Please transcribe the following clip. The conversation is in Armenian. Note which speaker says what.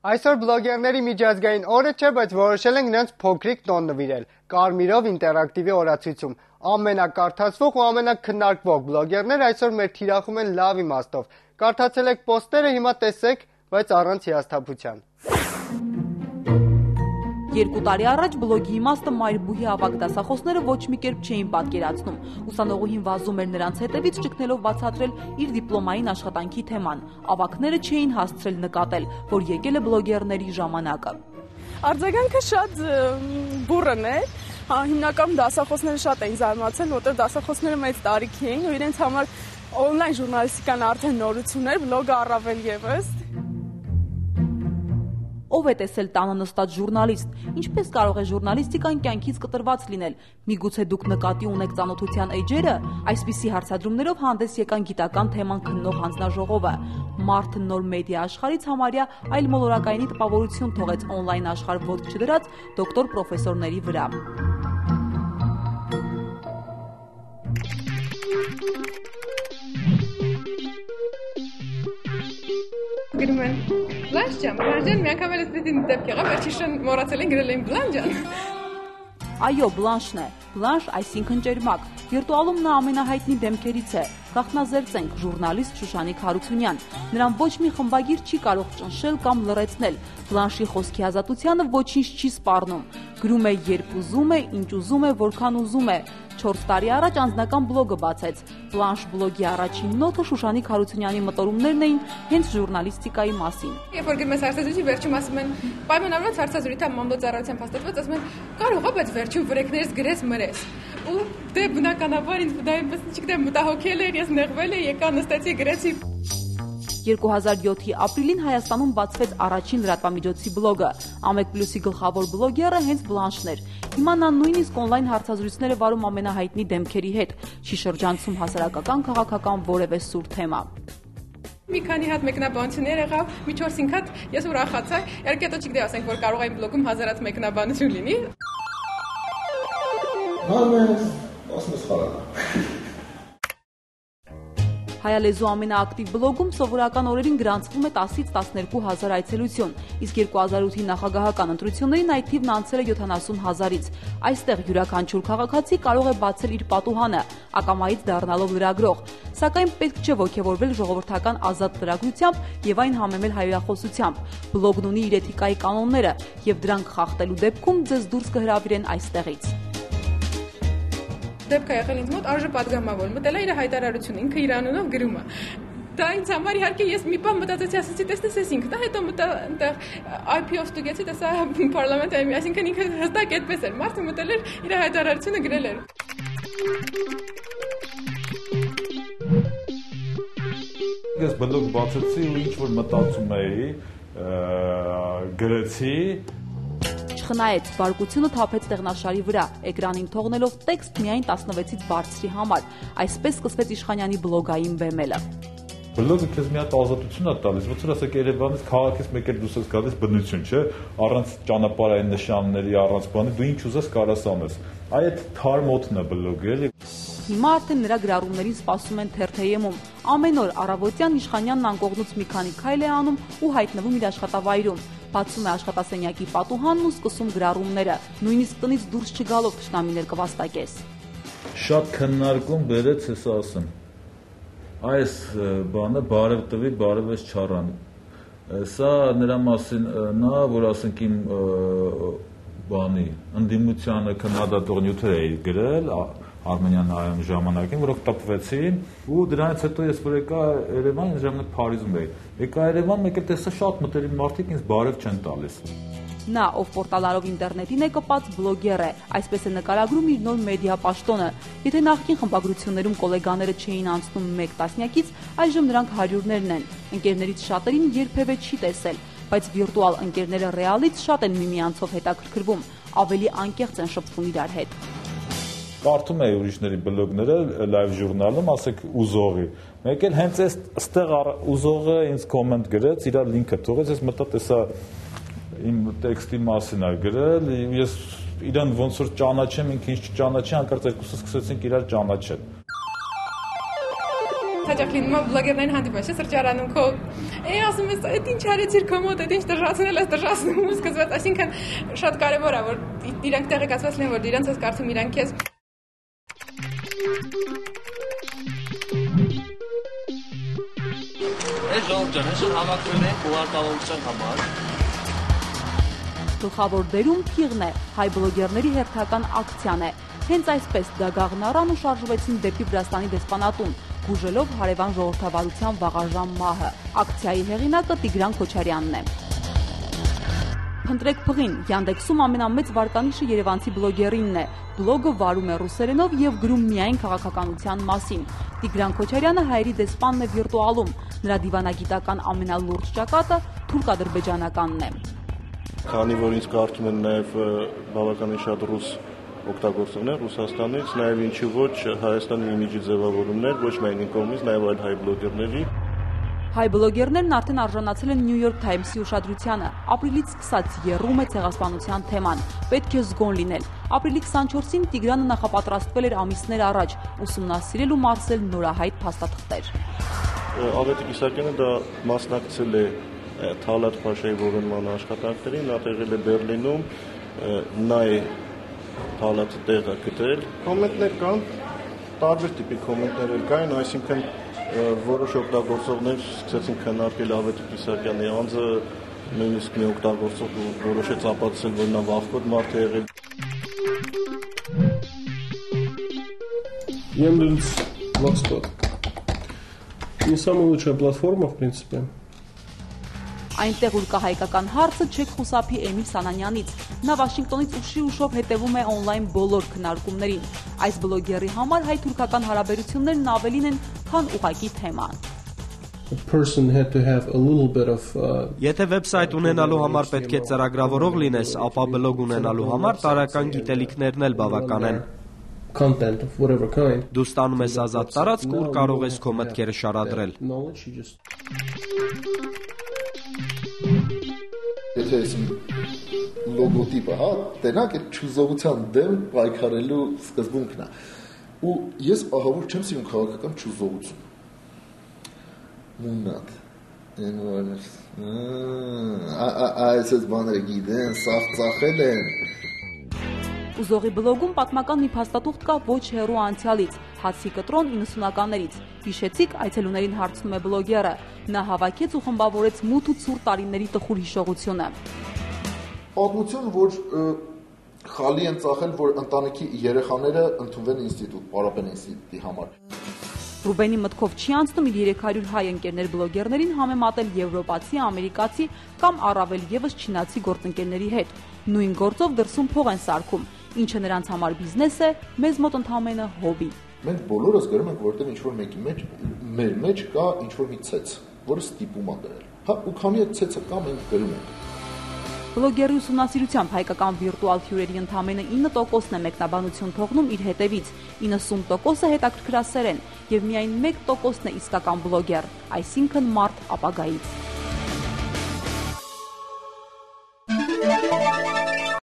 Speaker 1: Այսօր բլոգերների միջազգային օրը չէ, բայց որոշել ենք նրանց փոքրիկ տոն նվիրել։ Կարմիրով ինտերակտիվի օրացույցում ամենակարդացվող ու ամենաքննարկվող բլոգերներ այսօր մեր թիրախում են լավ իմաստով։ Կարդացել եք պոստերը, հիմա տեսեք, բայց առանց հիասթափության։
Speaker 2: 2 տարի առաջ բլոգի իմաստը մայրբուհի ավագ դասախոսները ոչ մի կերպ չէին պատկերացնում։ Ուսանողուհին վազում էր նրանց հետևից, ճգնելով բացատրել իր դիպլոմային աշխատանքի թեման։ Ավագները չէին հասցրել նկատել, որ եկել է բլոգերների ժամանակը։
Speaker 3: Արձագանքը շատ բուռն էր, հիմնական դասախոսները շատ էին զարմացել, որտեղ դասախոսները մեծ տարիքի էին ու իրենց համար օնլայն ժուրնալիստիկան արդեն նորություն էր, բլոգը առավել ևս։
Speaker 2: Ով է տեսել տանը նստած ժուրնալիստ, ինչպես կարող է ժուրնալիստիկան կյանքից կտրված լինել, միգուցե դուք նկատի ունեք ծանոթության էջերը, այսպիսի հարցադրումներով հանդես եկան գիտական թեման քննող հանձնաժողովը, մարդը նոր մեդիա աշխարհից համարյա այլ մոլորակայինի տպավորություն թողեց օնլայն աշխարհ ոտք չդրած դոկտոր պրոֆեսորների վրա։
Speaker 3: Գրում են Բլանշ ջան, մի անգամ էլ էսպիսի դեպք եղավ, վերջին մոռացել են գրել են Բլան ջան։
Speaker 2: Այո, Բլանշն է։ Բլանշ, այսինքն ճերմակ։ Վիրտուալում նա ամենահայտնի դեմքերից է։ Գաղտնազերծենք ժուրնալիստ Շուշանիկ Հարությունյան։ Նրան ոչ մի խմբագիր չի կարող ճնշել կամ լռեցնել։ Բլանշի խոսքի ազատությանը ոչինչ չի սպառնում։ Գրում է երբ ուզում է, ինչ ուզում է, որքան ուզում է։ 4 տարի առաջ անձնական բլոգը բացեց։ Բլանշ բլոգի առաջին նոթը Շուշանիկ Հարությունյանի մտորումներն էին հենց ժուրնալիստիկայի մասին։
Speaker 3: Երբ որ գրում ես հարցազրույցի վերջում ասում են պայմանավորված հարցազրույցը մամլոյցարարությամբ հաստատված, ասում են կարող է, բայց վերջում վրեքներս գրես մրես։ Ու դե բնականաբար ինձ դա այնպես չգիտեմ մտահոգել էր, ես նեղվել էի, եկա նստեցի գրեցի։
Speaker 2: 2007-ի ապրիլին Հայաստանում բացվեց առաջին լրատվամիջոցի բլոգը։ Ամեկ+-ի գլխավոր բլոգերը հենց Բլանշն էր։ Հիմա նա նույնիսկ օնլայն հարցազրույցներ է վարում ամենահայտնի դեմքերի հետ, չի շրջանցում հասարակական, քաղաքական որևէ սուր թեմա։
Speaker 3: Մի քանի հատ մեկնաբանություններ եղավ, մի 4-5 հատ ես ուրախացա, իհարկե դա չգիտեմ ասենք, որ կարող է իմ բլոգում 1000 մեկնաբանություն լինի։
Speaker 2: Հայալեզու ամենաակտիվ բլոգում սովորական օրերին գրանցվում է 10-ից 12 հազար այցելություն, իսկ 2008-ի նախագահական ընտրություններին այդ թիվն անցել է 70 հազարից։ Այստեղ յուրաքանչյուր քաղաքացի կարող է բացել իր պատուհանը, ակամայից դառնալով լրագրող, սակայն պետք չէ ոգևորվել ժողովրդական ազատ լրագրությամբ եւ այն համեմել հայրախոսությամբ։ Բլոգն ունի իր էթիկայի կանոնները եւ դրանք խախտելու դեպքում ձեզ դուրս կհրավիրեն այստեղից։
Speaker 3: Դեպք է եղել ինձ մոտ արժե պատգամավոր, մտել է իր հայտարարությունը, ինքը իր անունով գրում է։ Դա ինձ համար իհարկե ես մի բան մտածեցի, ասեցի, տեսնես ես ինքն է, հետո մտա այնտեղ IP-ով ստուգեցի, տեսա պարլամենտի, այսինքն ինքը հստակ այդպես էր, մարդը մտել էր իր հայտարարությունը գրել էր։
Speaker 4: Ես բլոգ բացեցի ու ինչ որ մտածում էի, գրեցի
Speaker 2: Չխնայեց, բարկությունը թափեց տեղնաշարի վրա, էկրանին թողնելով տեքստ միայն 16-ից բարձրի համար։ Այսպես սկսվեց Իշխանյանի բլոգային բեմելը։
Speaker 4: Բլոգը քեզ մի հատ ազատություն է տալիս, ոնց որ ասեք Երևանից քաղաքից մեկ էլ դուրս ես գալիս բնություն, չէ՞, առանց ճանապարհային նշանների, առանց բանի, դու ինչ ուզես կարաս անես։ Այդ թարմ օդն է բլոգը, էլի։
Speaker 2: Հիմա արդեն նրա գրառումներին սպասում են թերթեյեմում։ Ամեն օր առավոտյան Իշխանյանն անկողնուց մի քանի քայլ է անում ու հայտնվում իր աշխատավայրում։ Բացում է աշխատասենյակի պատուհանն ու սկսում գրառումները, նույնիսկ տնից դուրս չգալով թշնամիներ կվաստակես։
Speaker 4: Շատ քննարկում բերեց ես ասեմ։ Այս բանը բարև տվի, բարև ես չառան։ Սա նրա մասին նա, որ ասենք իմ բանի ընդդիմությանը քննադատող նյութեր էի գրել Արմենիան այն ժամանակին, որոնք տպվեցին, ու դրանից հետո ես որ եկա Երևան, այն ժամանակ Փարիզում էի։ Եկա Երևան, մեկ էլ տեսա շատ մտերիմ մարդիկ ինձ բարև չեն տալիս։
Speaker 2: Նա, ով պորտալարով ինտերնետին է կպած, բլոգեր է, այսպես է նկարագրում իր նոր մեդիա պաշտոնը։ Եթե նախկին խմբագրություններում կոլեգաները չէին անցնում 1 տասնյակից, այժմ նրանք հարյուրներն են։ Ընկերներից շատերին երբևէ չի տեսել, բայց վիրտուալ ընկերները ռեալից շատ են միմյանցով հետաքրքրվում, ավելի անկեղծ են շփվում իրար հետ։
Speaker 4: Կարդում էի ուրիշների բլոգները լայվ ժուրնալում, ասեք ուզողի։ Մեկ էլ հենց այստեղ ուզողը ինձ կոմենտ գրեց, իր լինքը թողեց, ես մտա տեսա իմ տեքստի մասին է գրել, ես իրան ոնց որ ճանաչեմ, ինքը ինչ չճանաչի, հանկարծ երկուսս սկսեցինք իրար ճանաչել։
Speaker 3: հաճախ լինում է բլոգերներին հանդիպաշը սրճարանում քո ասում ես այդ ինչ արեցիր քո մոտ այդ ինչ դժվարացնել ես դժվարացնում ու սկսված այսինքն շատ կարևոր է որ իրանք տեղեկացված լինեն որ իրանք ես կարծում իրանք ես
Speaker 5: Այս ժողովրդը հավաքվել են հուղարկավորության համար
Speaker 2: Գլխավոր դերում փիղն է, հայ բլոգերների հերթական ակցիան է։ Հենց այսպես դագաղն առան ու շարժվեցին դեպի Վրաստանի դեսպանատուն, գուժելով հարևան ժողովրդավարության վաղաժամ մահը։ Ակցիայի հեղինակը Տիգրան Քոչարյանն է։ Փնտրեք փղին, Yandex-ում ամենամեծ վարկանիշը երևանցի բլոգերինն է։ Բլոգը վարում է ռուսերենով եւ գրում միայն քաղաքականության մասին։ Տիգրան Քոչարյանը հայերի դեսպանն է վիրտուալում։ Նրա դիվանագիտական ամենալուրջ ճակատը թուրք-ադրբեջանականն է։
Speaker 6: Քանի որ ինձ կարծում են նաև բավականին շատ ռուս օգտագործողներ Ռուսաստանից, նաև ինչի ոչ Հայաստանի իմիջի ձևավորումներ, ոչ միայն իմ կողմից, նաև այլ հայ բլոգերների։
Speaker 2: Հայ բլոգերներն արդեն արժանացել են New York Times-ի ուշադրությանը։ Ապրիլից սկսած եռում է ցեղասպանության թեման։ Պետք է զգոն լինել։ Ապրիլի 24-ին Տիգրանը նախապատրաստվել էր ամիսներ առաջ, ուսումնասիրել ու մարսել նորահայտ փաստաթղթեր։
Speaker 6: Ավետիք Իսակյանը դա մասնակցել է Թալատ Փաշայի ողորմման աշխատանքներին, նա տեղել է Բերլինում, նա է Թալատը տեղը գտել։ Կոմենտներ կան, տարբեր տիպի կոմենտներ կային, այսինքն որոշ օգտագործողներ սկսեցին քննարկել Ավետիք Իսակյանի անձը, նույնիսկ մի օգտագործող որոշեց ապացուցել, որ նա վախկոտ մարդ է եղել։
Speaker 7: Яндекс Блогспот. Не самая лучшая платформа, в принципе.
Speaker 2: Այնտեղ ուր կա հայկական հարցը չեք խուսափի Էմիլ Սանանյանից։ Նա Վաշինգտոնից ուշի ուշով հետևում է օնլայն բոլոր քննարկումներին։ Այս բլոգերի համար հայ-թուրքական հարաբերություններն ավելին են, քան ուղղակի թեման։
Speaker 8: Եթե վեբսայթ ունենալու համար պետք է ծրագրավորող լինես, ապա բլոգ ունենալու համար տարրական գիտելիքներն էլ բավական են։
Speaker 7: Content of whatever kind.
Speaker 8: Դու ստանում ես ազատ տարածք, ուր կարող ես քո մտքերը շարադրել։
Speaker 9: Եթե ես լոգոտիպը, հա, տենակ այդ չուզողության դեմ պայքարելու սկզբունքն է։ Ու ես ահավոր չեմ սիրում քաղաքական չուզողություն։ Մունատ։ Այս բաները գիտեն, սաղ ծախել են։
Speaker 2: Ուզողի բլոգում պատմական մի փաստաթուղթ կա ոչ հեռու անցյալից, Հացի կտրոն 90-ականներից։ Հիշեցիք, այցելուներին հարցնում է բլոգերը։ Նա հավաքեց ու խմբավորեց մութ ու ցուրտ տարիների տխուր հիշողությունը։
Speaker 9: Պատմություն, որ խալի են ծախել, որ ընտանիքի երեխաները ընդունվեն ինստիտուտ, Պարապեն ինստիտուտի համար։
Speaker 2: Ռուբենի մտքով չի անցնում իր 300 հայ ընկերներ բլոգերներին համեմատել եվրոպացի, ամերիկացի կամ առավել եւս չինացի գործընկերների հետ։ Նույն գործով դրսում փող են սարքում, ինչը նրանց համար բիզնես է, մեզ մոտ ընդհանրապես հոբի։
Speaker 9: Մենք բոլորս գրում ենք, որտեղ ինչ-որ մեկի մեջ մեր մեջ կա ինչ-որ մի ցեց, որը ստիպում է դրել։ Հա, ու քանի այդ ցեցը կա, մենք գրում ենք։
Speaker 2: Բլոգերի ուսումնասիրությամբ հայկական վիրտուալ հյուրերի ընդամենը 9%-ն է մեկնաբանություն թողնում իր հետևից, 90%-ը հետաքրքրասեր են, եւ միայն 1%-ն է իսկական բլոգեր, այսինքն մարդ ապագայից։